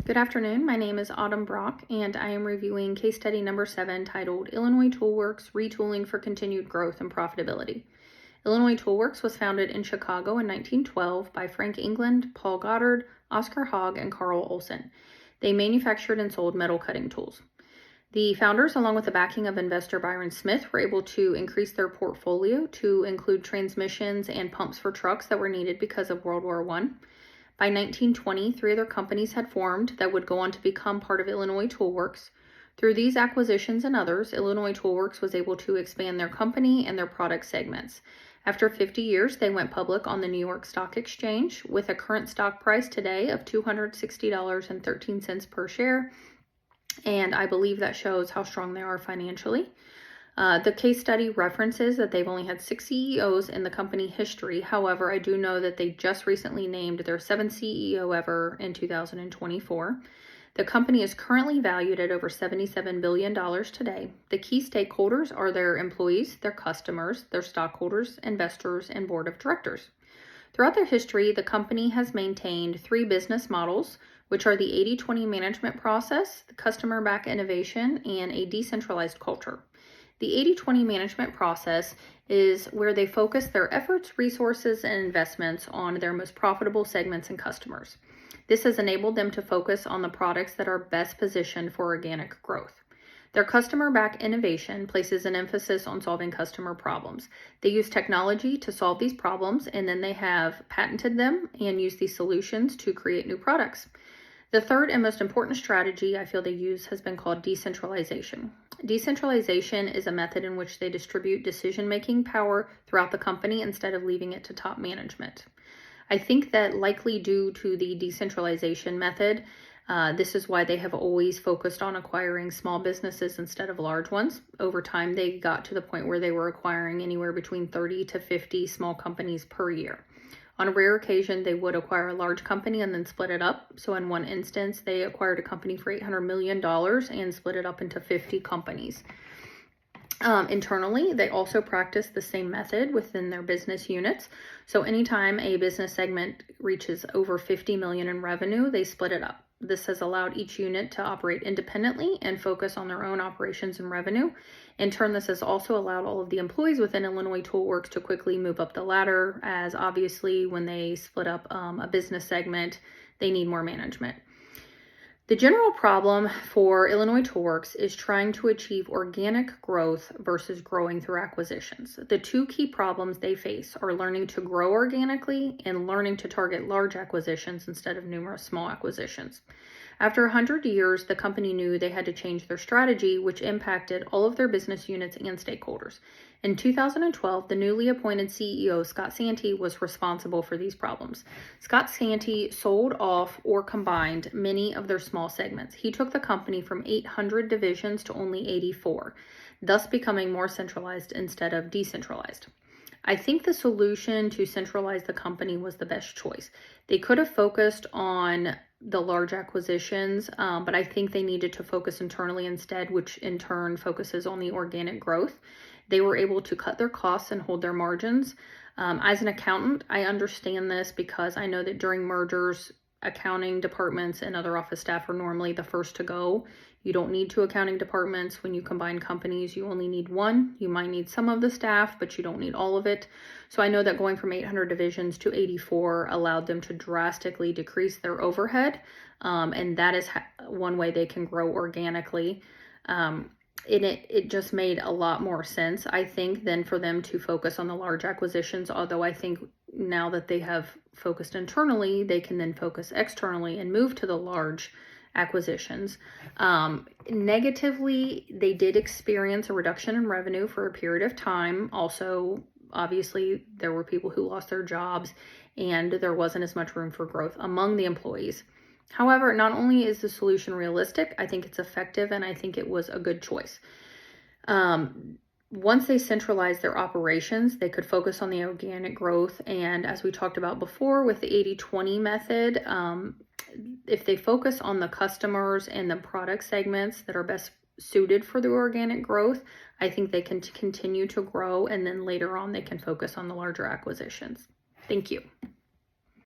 Good afternoon. My name is Autumn Brock, and I am reviewing case study number 7 titled Illinois Toolworks Retooling for Continued Growth and Profitability. Illinois Toolworks was founded in Chicago in 1912 by Frank England, Paul Goddard, Oscar Hogg, and Carl Olson. They manufactured and sold metal cutting tools. The founders, along with the backing of investor Byron Smith, were able to increase their portfolio to include transmissions and pumps for trucks that were needed because of World War I. By 1920, 3 other companies had formed that would go on to become part of Illinois Toolworks. Through these acquisitions and others, Illinois Toolworks was able to expand their company and their product segments. After 50 years, they went public on the New York Stock Exchange with a current stock price today of $260.13 per share, and I believe that shows how strong they are financially. The case study references that they've only had 6 CEOs in the company history. However, I do know that they just recently named their 7th CEO ever in 2024. The company is currently valued at over $77 billion today. The key stakeholders are their employees, their customers, their stockholders, investors, and board of directors. Throughout their history, the company has maintained 3 business models, which are the 80-20 management process, the customer-backed innovation, and a decentralized culture. The 80-20 management process is where they focus their efforts, resources, and investments on their most profitable segments and customers. This has enabled them to focus on the products that are best positioned for organic growth. Their customer-backed innovation places an emphasis on solving customer problems. They use technology to solve these problems, and then they have patented them and use these solutions to create new products. The third and most important strategy I feel they use has been called decentralization. Decentralization is a method in which they distribute decision-making power throughout the company instead of leaving it to top management. I think that likely due to the decentralization method, this is why they have always focused on acquiring small businesses instead of large ones. Over time, they got to the point where they were acquiring anywhere between 30 to 50 small companies per year. On a rare occasion, they would acquire a large company and then split it up. So in one instance, they acquired a company for $800 million and split it up into 50 companies. Internally, they also practice the same method within their business units. So anytime a business segment reaches over 50 million in revenue, they split it up. This has allowed each unit to operate independently and focus on their own operations and revenue. In turn, this has also allowed all of the employees within Illinois Toolworks to quickly move up the ladder, as obviously when they split up a business segment, they need more management. The general problem for Illinois Toolworks is trying to achieve organic growth versus growing through acquisitions. The 2 key problems they face are learning to grow organically and learning to target large acquisitions instead of numerous small acquisitions. After 100 years, the company knew they had to change their strategy, which impacted all of their business units and stakeholders. In 2012, the newly appointed CEO, Scott Santi, was responsible for these problems. Scott Santi sold off or combined many of their small segments. He took the company from 800 divisions to only 84, thus becoming more centralized instead of decentralized. I think the solution to centralize the company was the best choice. They could have focused on the large acquisitions, but I think they needed to focus internally instead, which in turn focuses on the organic growth. They were able to cut their costs and hold their margins. As an accountant, I understand this because I know that during mergers, accounting departments and other office staff are normally the first to go. You don't need 2 accounting departments. When you combine companies, you only need 1. You might need some of the staff, but you don't need all of it. So I know that going from 800 divisions to 84 allowed them to drastically decrease their overhead. And that is one way they can grow organically. It just made a lot more sense, I think, than for them to focus on the large acquisitions. Although I think now that they have focused internally, they can then focus externally and move to the large acquisitions. Negatively, they did experience a reduction in revenue for a period of time. Also, obviously, there were people who lost their jobs and there wasn't as much room for growth among the employees. However, not only is the solution realistic, I think it's effective and I think it was a good choice. Once they centralized their operations, they could focus on the organic growth. And as we talked about before with the 80-20 method, if they focus on the customers and the product segments that are best suited for the organic growth, I think they can continue to grow. And then later on, they can focus on the larger acquisitions. Thank you.